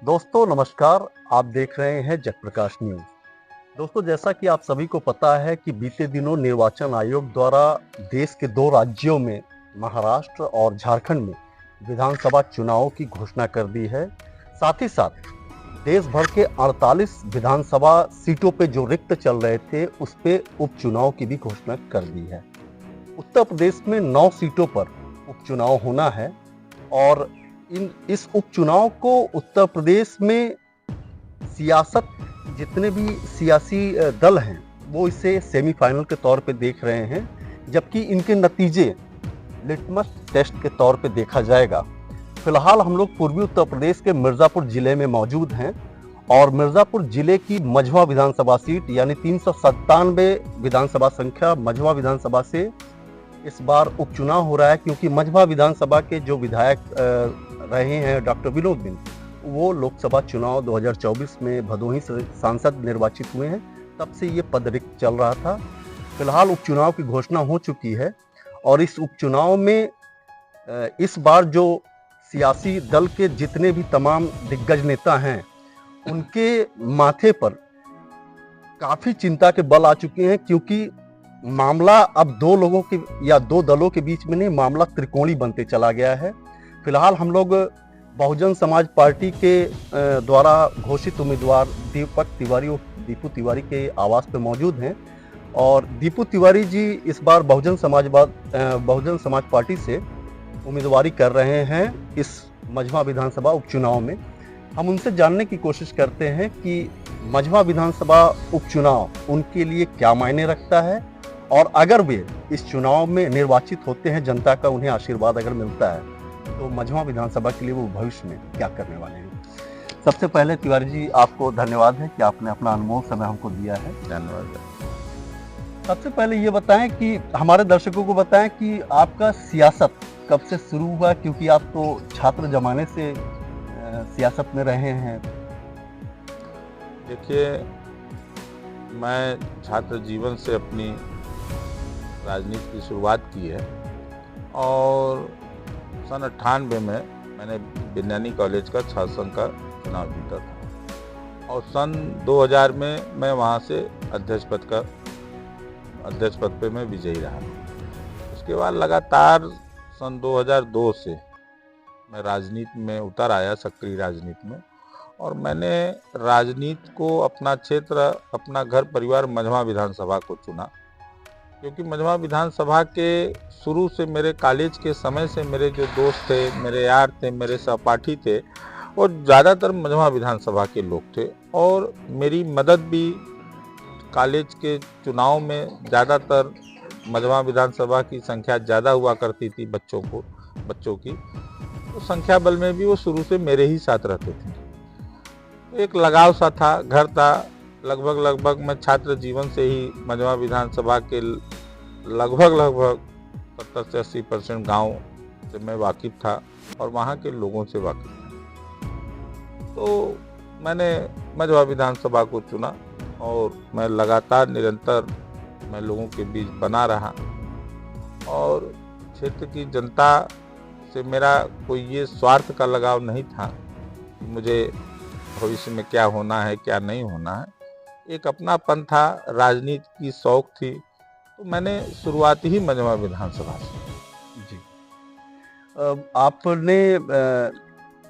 दोस्तों नमस्कार, आप देख रहे हैं जगप्रकाश न्यूज। दोस्तों, जैसा कि आप सभी को पता है कि बीते दिनों निर्वाचन आयोग द्वारा देश के 2 राज्यों में महाराष्ट्र और झारखंड में विधानसभा चुनावों की घोषणा कर दी है। साथ ही साथ देश भर के 48 विधानसभा सीटों पे जो रिक्त चल रहे थे उस पे उपचुनाव की भी घोषणा कर दी है। उत्तर प्रदेश में 9 सीटों पर उपचुनाव होना है और इस उपचुनाव को उत्तर प्रदेश में सियासत जितने भी सियासी दल हैं वो इसे सेमीफाइनल के तौर पे देख रहे हैं, जबकि इनके नतीजे लिटमस टेस्ट के तौर पे देखा जाएगा। फिलहाल हम लोग पूर्वी उत्तर प्रदेश के मिर्ज़ापुर जिले में मौजूद हैं और मिर्ज़ापुर जिले की मझवा विधानसभा सीट यानी 397 विधानसभा संख्या मझवा विधानसभा से इस बार उपचुनाव हो रहा है, क्योंकि मझवा विधानसभा के जो विधायक रहे हैं डॉक्टर विनोद बिंद, वो लोकसभा चुनाव 2024 में भदोही से सांसद निर्वाचित हुए हैं। तब से ये पद रिक्त चल रहा था। फिलहाल उपचुनाव की घोषणा हो चुकी है और इस उपचुनाव में इस बार जो सियासी दल के जितने भी तमाम दिग्गज नेता हैं उनके माथे पर काफ़ी चिंता के बल आ चुके हैं, क्योंकि मामला अब 2 लोगों के या 2 दलों के बीच में नहीं, मामला त्रिकोणी बनते चला गया है। फिलहाल हम लोग बहुजन समाज पार्टी के द्वारा घोषित उम्मीदवार दीपक तिवारी और दीपू तिवारी के आवास पर मौजूद हैं और दीपू तिवारी जी इस बार बहुजन समाज पार्टी से उम्मीदवारी कर रहे हैं इस मझवा विधानसभा उपचुनाव में। हम उनसे जानने की कोशिश करते हैं कि मझवा विधानसभा उपचुनाव उनके लिए क्या मायने रखता है और अगर वे इस चुनाव में निर्वाचित होते हैं, जनता का उन्हें आशीर्वाद अगर मिलता है, तो मझवा विधानसभा के लिए वो भविष्य में क्या करने वाले हैं। सबसे पहले तिवारी जी, आपको धन्यवाद है कि आपने अपना अनमोल समय हमको दिया है। धन्यवाद। सबसे पहले ये बताएं कि हमारे दर्शकों को बताएं कि आपका सियासत कब से शुरू हुआ, क्योंकि आप तो छात्र जमाने से सियासत में रहे हैं। देखिए, मैं छात्र जीवन से अपनी राजनीति की शुरुआत की है और सन 98 में मैंने विज्ञानी कॉलेज का छात्र संघ का चुनाव जीता था और सन 2000 में मैं वहाँ से अध्यक्ष पद पे मैं विजयी रहा। उसके बाद लगातार सन 2002 से मैं राजनीति में उतर आया, सक्रिय राजनीति में, और मैंने राजनीति को अपना क्षेत्र, अपना घर परिवार मझवा विधानसभा को चुना, क्योंकि मझवा विधानसभा के शुरू से मेरे कॉलेज के समय से मेरे जो दोस्त थे, मेरे यार थे, मेरे सहपाठी थे, और ज़्यादातर मझवा विधानसभा के लोग थे और मेरी मदद भी कॉलेज के चुनाव में ज़्यादातर मझवा विधानसभा की संख्या ज़्यादा हुआ करती थी बच्चों की, तो संख्या बल में भी वो शुरू से मेरे ही साथ रहते थे। एक लगाव सा था, घर था। लगभग मैं छात्र जीवन से ही मझवा विधानसभा के लगभग 70 से 80% गाँव से मैं वाकिफ़ था और वहाँ के लोगों से वाकिफ़ था। तो मैंने मझवा विधानसभा को चुना और मैं लगातार निरंतर मैं लोगों के बीच बना रहा और क्षेत्र की जनता से मेरा कोई ये स्वार्थ का लगाव नहीं था कि मुझे भविष्य में क्या होना है, क्या नहीं होना है। एक अपनापन था, राजनीति की शौक थी, तो मैंने शुरुआत ही मझवा विधानसभा से। जी, आपने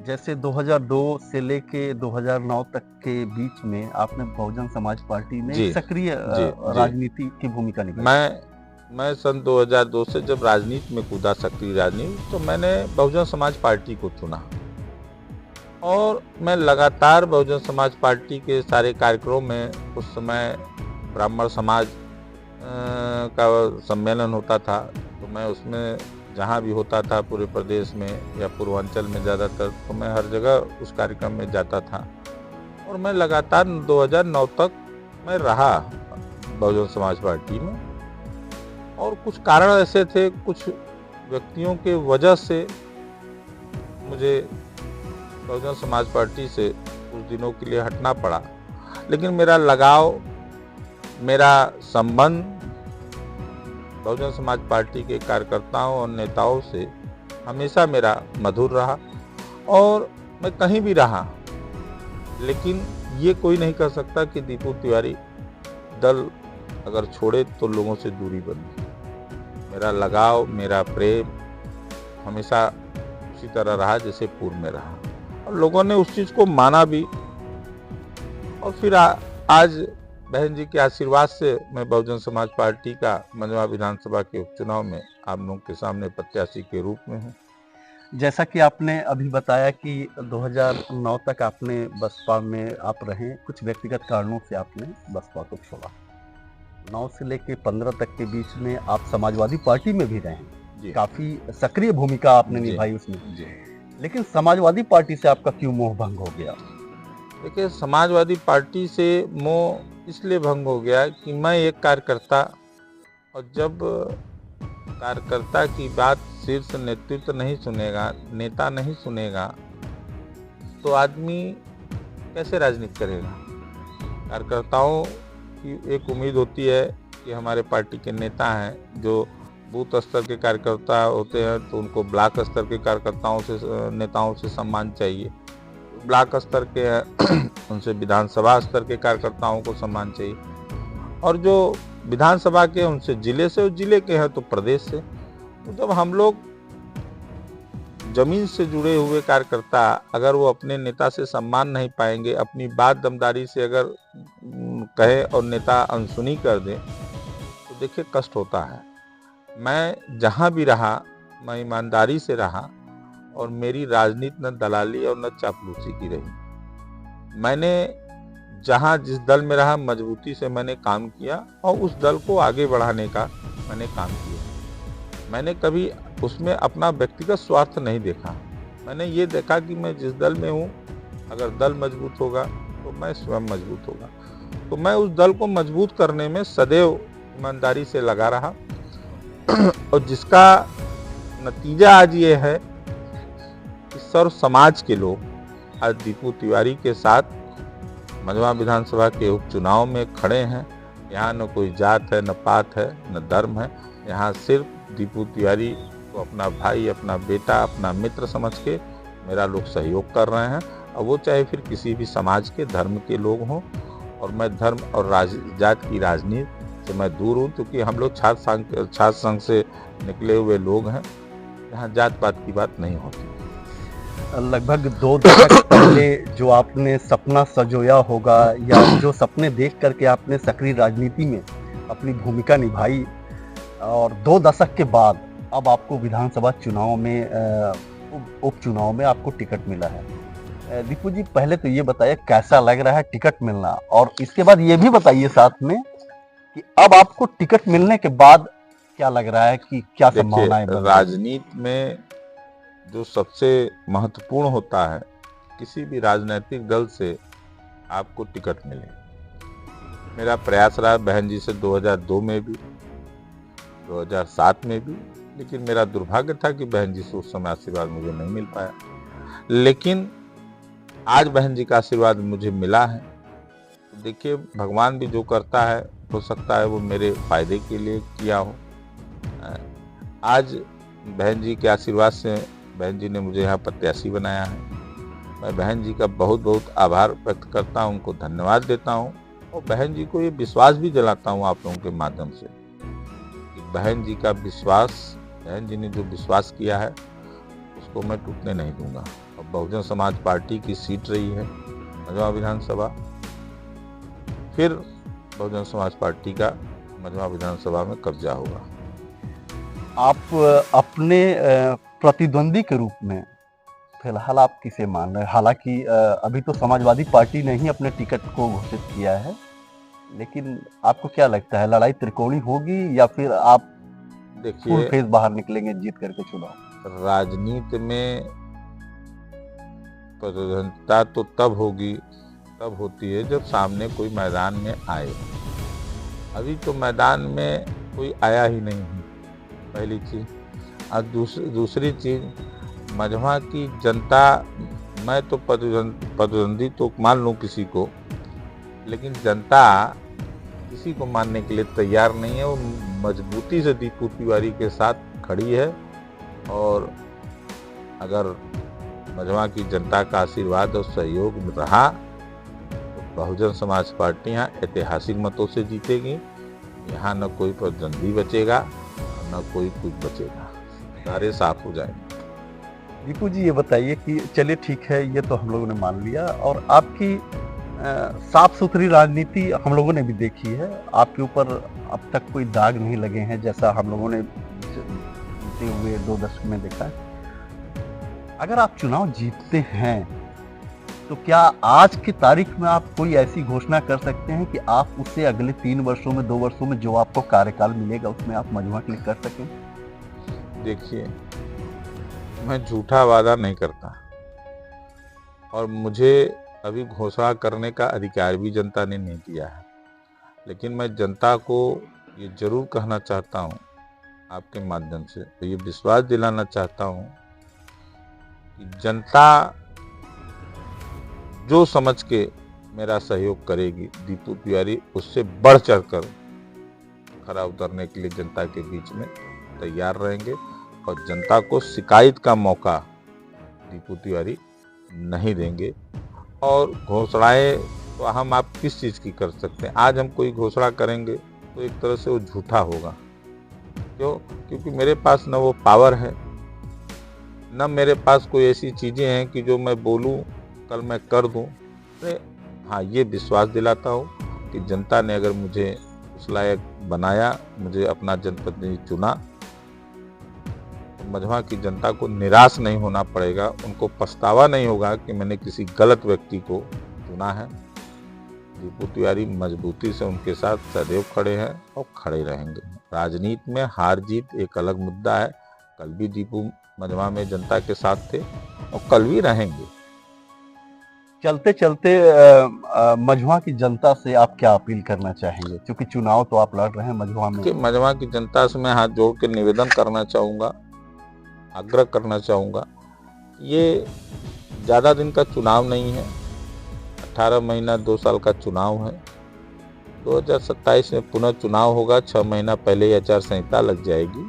जैसे 2002 से लेके 2009 तक के बीच में आपने बहुजन समाज पार्टी में सक्रिय राजनीति की भूमिका निभाई। मैं सन 2002 से जब राजनीति में कूदा, सक्रिय राजनीति, तो मैंने बहुजन समाज पार्टी को चुना और मैं लगातार बहुजन समाज पार्टी के सारे कार्यक्रमों में, उस समय ब्राह्मण समाज का सम्मेलन होता था, तो मैं उसमें जहाँ भी होता था पूरे प्रदेश में या पूर्वांचल में ज़्यादातर, तो मैं हर जगह उस कार्यक्रम में जाता था और मैं लगातार 2009 तक मैं रहा बहुजन समाज पार्टी में। और कुछ कारण ऐसे थे, कुछ व्यक्तियों के वजह से मुझे बहुजन समाज पार्टी से कुछ दिनों के लिए हटना पड़ा, लेकिन मेरा लगाव, मेरा संबंध बहुजन समाज पार्टी के कार्यकर्ताओं और नेताओं से हमेशा मेरा मधुर रहा और मैं कहीं भी रहा लेकिन ये कोई नहीं कह सकता कि दीपू तिवारी दल अगर छोड़े तो लोगों से दूरी बनी। मेरा लगाव, मेरा प्रेम हमेशा उसी तरह रहा जैसे पूर्व में रहा, और लोगों ने उस चीज़ को माना भी। और फिर आज बहन जी के आशीर्वाद से मैं बहुजन समाज पार्टी का मंझवा विधानसभा के उपचुनाव में आप लोगों के सामने प्रत्याशी के रूप में हूँ। जैसा कि आपने अभी बताया कि 2009 तक आपने बसपा में आप रहे, कुछ व्यक्तिगत कारणों से आपने बसपा को छोड़ा। 9 से लेके 15 तक के बीच में आप समाजवादी पार्टी में भी रहे, काफी सक्रिय भूमिका आपने निभाई उसमें। लेकिन समाजवादी पार्टी से आपका क्यों मोह भंग हो गया? देखिए, समाजवादी पार्टी से मोह इसलिए भंग हो गया कि मैं एक कार्यकर्ता, और जब कार्यकर्ता की बात शीर्ष नेतृत्व नहीं सुनेगा, नेता नहीं सुनेगा, तो आदमी कैसे राजनीति करेगा। कार्यकर्ताओं की एक उम्मीद होती है कि हमारे पार्टी के नेता हैं, जो बूथ स्तर के कार्यकर्ता होते हैं तो उनको ब्लॉक स्तर के कार्यकर्ताओं से, नेताओं से सम्मान चाहिए। ब्लॉक स्तर के उनसे विधानसभा स्तर के कार्यकर्ताओं को सम्मान चाहिए, और जो विधानसभा के उनसे जिले से, और जिले के हैं तो प्रदेश से। तो जब हम लोग जमीन से जुड़े हुए कार्यकर्ता अगर वो अपने नेता से सम्मान नहीं पाएंगे, अपनी बात दमदारी से अगर कहे और नेता अनसुनी कर दे, तो देखिए कष्ट होता है। मैं जहाँ भी रहा मैं ईमानदारी से रहा, और मेरी राजनीति न दलाली और न चापलूसी की रही। मैंने जहाँ जिस दल में रहा मजबूती से मैंने काम किया, और उस दल को आगे बढ़ाने का मैंने काम किया। मैंने कभी उसमें अपना व्यक्तिगत स्वार्थ नहीं देखा। मैंने ये देखा कि मैं जिस दल में हूँ, अगर दल मजबूत होगा तो मैं स्वयं मजबूत होगा। तो मैं उस दल को मजबूत करने में सदैव ईमानदारी से लगा रहा, और जिसका नतीजा आज ये है कि सर्व समाज के लोग आज दीपू तिवारी के साथ मंझवा विधानसभा के उपचुनाव में खड़े हैं। यहाँ न कोई जात है, न पात है, न धर्म है। यहाँ सिर्फ दीपू तिवारी को अपना भाई, अपना बेटा, अपना मित्र समझ के मेरा लोग सहयोग कर रहे हैं, और वो चाहे फिर किसी भी समाज के, धर्म के लोग हों। और मैं धर्म और जात की राजनीति से मैं दूर हूँ, क्योंकि हम लोग छात्र संघ से निकले हुए लोग हैं। यहाँ जात पात की बात नहीं होती। लगभग 2 दशक पहले जो आपने सपना सजोया होगा, या जो सपने देख करके आपने सक्रिय राजनीति में अपनी भूमिका निभाई, और 2 दशक के बाद अब आपको विधानसभा चुनाव में, उपचुनाव में आपको टिकट मिला है। दीपू जी, पहले तो ये बताइए कैसा लग रहा है टिकट मिलना, और इसके बाद ये भी बताइए साथ में कि अब आपको टिकट मिलने के बाद क्या लग रहा है कि क्या संभावनाएं बन रही हैं? राजनीति में जो सबसे महत्वपूर्ण होता है, किसी भी राजनीतिक दल से आपको टिकट मिले। मेरा प्रयास रहा बहन जी से 2002 में भी, 2007 में भी, लेकिन मेरा दुर्भाग्य था कि बहन जी से उस समय आशीर्वाद मुझे नहीं मिल पाया। लेकिन आज बहन जी का आशीर्वाद मुझे मिला है। तो देखिए, भगवान भी जो करता है हो सकता है वो मेरे फायदे के लिए किया हो। आज बहन जी के आशीर्वाद से बहन जी ने मुझे यहाँ प्रत्याशी बनाया है। मैं बहन जी का बहुत बहुत आभार व्यक्त करता हूँ, उनको धन्यवाद देता हूँ, और बहन जी को ये विश्वास भी दिलाता हूँ आप लोगों के माध्यम से कि बहन जी का विश्वास, बहन जी ने जो विश्वास किया है उसको मैं टूटने नहीं दूंगा। और बहुजन समाज पार्टी की सीट रही है मंझवा विधानसभा, फिर बहुजन समाज पार्टी का मंझवा विधानसभा में कब्जा होगा। आप अपने प्रतिद्वंदी के रूप में फिलहाल आप किसे मान रहे हैं? हालांकि अभी तो समाजवादी पार्टी ने ही अपने टिकट को घोषित किया है, लेकिन आपको क्या लगता है लड़ाई त्रिकोणी होगी, या फिर आप फुल फेस बाहर निकलेंगे जीत करके चुनाव? राजनीति में प्रतिद्वंदिता तो तब होती है जब सामने कोई मैदान में आए। अभी तो मैदान में कोई आया ही नहीं है, पहली चीज। और दूसरी चीज, मंझवा की जनता, मैं तो प्रतिद्वंदी तो मान लूँ किसी को, लेकिन जनता किसी को मानने के लिए तैयार नहीं है। वो मजबूती से दीपू तिवारी के साथ खड़ी है, और अगर मंझवा की जनता का आशीर्वाद और सहयोग रहा बहुजन समाज पार्टी यहाँ ऐतिहासिक मतों से जीतेगी। यहाँ न कोई प्रतिद्वंदी बचेगा, न कोई कुछ बचेगा, सारे साफ हो जाएंगे। दीपू जी ये बताइए कि चलिए ठीक है, ये तो हम लोगों ने मान लिया, और आपकी साफ सुथरी राजनीति हम लोगों ने भी देखी है। आपके ऊपर अब तक कोई दाग नहीं लगे हैं, जैसा हम लोगों ने बीते हुए 2 दशक में देखा है। अगर आप चुनाव जीतते हैं तो क्या आज की तारीख में आप कोई ऐसी घोषणा कर सकते हैं कि आप उससे अगले 3 वर्षों में, 2 वर्षों में जो आपको कार्यकाल मिलेगा उसमें आप मजमा क्लिक कर सकें? देखिए, मैं झूठा वादा नहीं करता और मुझे अभी घोषणा करने का अधिकार भी जनता ने नहीं दिया है, लेकिन मैं जनता को ये जरूर कहना चाहता हूँ आपके माध्यम से, तो ये विश्वास दिलाना चाहता हूँ कि जनता जो समझ के मेरा सहयोग करेगी, दीपू तिवारी उससे बढ़ चढ़कर खरा उतरने के लिए जनता के बीच में तैयार रहेंगे और जनता को शिकायत का मौका दीपू तिवारी नहीं देंगे। और घोषणाएं तो हम आप किस चीज़ की कर सकते हैं? आज हम कोई घोषणा करेंगे तो एक तरह से वो झूठा होगा। क्यों? क्योंकि मेरे पास न वो पावर है, न मेरे पास कोई ऐसी चीज़ें हैं कि जो मैं बोलूं कल मैं कर दूं। हाँ, ये विश्वास दिलाता हूँ कि जनता ने अगर मुझे उस लायक बनाया, मुझे अपना जनप्रतिनिधि चुना, मझवा की जनता को निराश नहीं होना पड़ेगा, उनको पछतावा नहीं होगा कि मैंने किसी गलत व्यक्ति को चुना है। दीपू तिवारी मजबूती से उनके साथ सदैव खड़े हैं और खड़े रहेंगे। राजनीति में हार जीत एक अलग मुद्दा है। कल भी दीपू मझवा में जनता के साथ थे और कल भी रहेंगे। चलते चलते मझवा की जनता से आप क्या अपील करना चाहेंगे, क्योंकि चुनाव तो आप लड़ रहे हैं मझवा में? कि मझवा की जनता से मैं हाथ जोड़ के निवेदन करना चाहूँगा, आग्रह करना चाहूँगा, ये ज़्यादा दिन का चुनाव नहीं है, 18 महीना 2 साल का चुनाव है। 2027 में पुनः चुनाव होगा, 6 महीना पहले ही आचार संहिता लग जाएगी।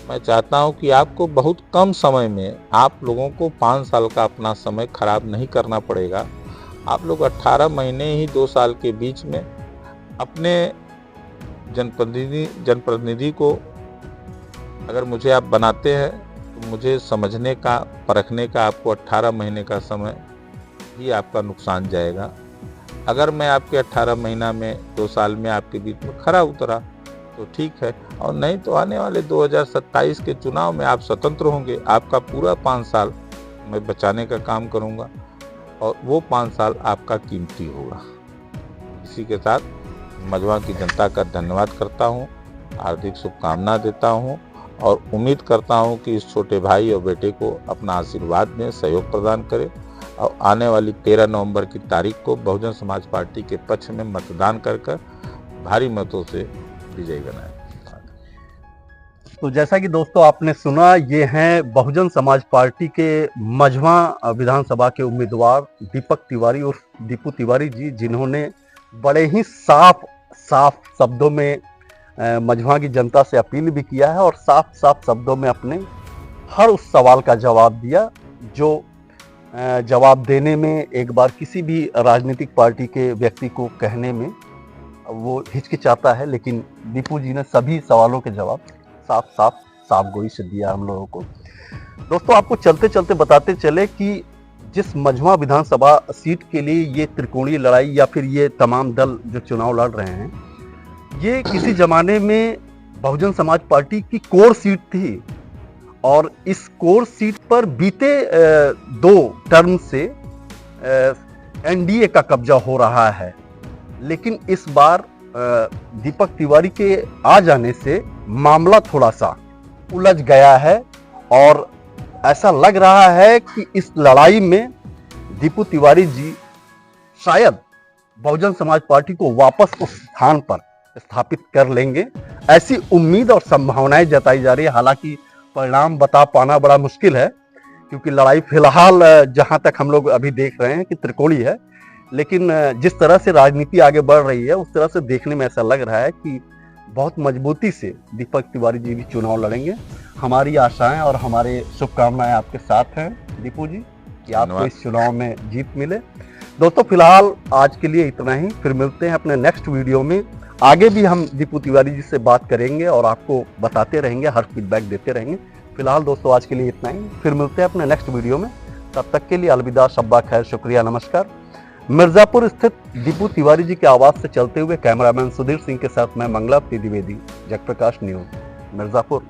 मैं चाहता हूँ कि आपको बहुत कम समय में, आप लोगों को 5 साल का अपना समय खराब नहीं करना पड़ेगा। आप लोग 18 महीने ही 2 साल के बीच में अपने जनप्रतिनिधि को अगर मुझे आप बनाते हैं तो मुझे समझने का, परखने का आपको 18 महीने का समय ही आपका नुकसान जाएगा। अगर मैं आपके 18 महीना में, 2 साल में आपके बीच में खरा उतरा तो ठीक है, और नहीं तो आने वाले 2027 के चुनाव में आप स्वतंत्र होंगे। आपका पूरा 5 साल मैं बचाने का काम करूंगा और वो 5 साल आपका कीमती होगा। इसी के साथ मझवा की जनता का धन्यवाद करता हूँ, हार्दिक शुभकामना देता हूँ और उम्मीद करता हूँ कि इस छोटे भाई और बेटे को अपना आशीर्वाद दें, सहयोग प्रदान करें और आने वाली 13 नवंबर की तारीख को बहुजन समाज पार्टी के पक्ष में मतदान कर भारी मतों से विजयी बनाएं। तो जैसा कि दोस्तों आपने सुना, ये हैं बहुजन समाज पार्टी के मझवा विधानसभा के उम्मीदवार दीपक तिवारी और दीपू तिवारी जी, जिन्होंने बड़े ही साफ शब्दों में मझवा की जनता से अपील भी किया है और साफ शब्दों में अपने हर उस सवाल का जवाब दिया जो जवाब देने में एक बार किसी भी राजनीतिक पार्टी के व्यक्ति को कहने में वो हिचकिचाता है, लेकिन दीपू जी ने सभी सवालों के जवाब साफ गोई से दिया हम लोगों को। दोस्तों, आपको चलते चलते बताते चले कि जिस मझवा विधानसभा सीट के लिए ये त्रिकोणीय लड़ाई या फिर ये तमाम दल जो चुनाव लड़ रहे हैं, ये किसी जमाने में बहुजन समाज पार्टी की कोर सीट थी और इस कोर सीट पर बीते 2 टर्म से एनडीए का कब्जा हो रहा है। लेकिन इस बार दीपक तिवारी के आ जाने से मामला थोड़ा सा उलझ गया है और ऐसा लग रहा है कि इस लड़ाई में दीपू तिवारी जी शायद बहुजन समाज पार्टी को वापस उस स्थान पर स्थापित कर लेंगे। ऐसी उम्मीद और संभावनाएं जताई जा रही है। हालांकि परिणाम बता पाना बड़ा मुश्किल है, क्योंकि लड़ाई फिलहाल जहां तक हम लोग अभी देख रहे हैं कि त्रिकोणीय है, लेकिन जिस तरह से राजनीति आगे बढ़ रही है उस तरह से देखने में ऐसा लग रहा है कि बहुत मजबूती से दीपक तिवारी जी भी चुनाव लड़ेंगे। हमारी आशाएं और हमारे शुभकामनाएं आपके साथ हैं दीपू जी, कि आपको इस चुनाव में जीत मिले। दोस्तों फिलहाल आज के लिए इतना ही, फिर मिलते हैं अपने नेक्स्ट वीडियो में। आगे भी हम दीपू तिवारी जी से बात करेंगे और आपको बताते रहेंगे, हर फीडबैक देते रहेंगे। फिलहाल दोस्तों आज के लिए इतना ही, फिर मिलते हैं अपने नेक्स्ट वीडियो में। तब तक के लिए अलविदा, शब्बा खैर, शुक्रिया, नमस्कार। मिर्जापुर स्थित दीपू तिवारी जी के आवास से चलते हुए कैमरामैन सुधीर सिंह के साथ मैं मंगला द्विवेदी, जगप्रकाश न्यूज, मिर्जापुर।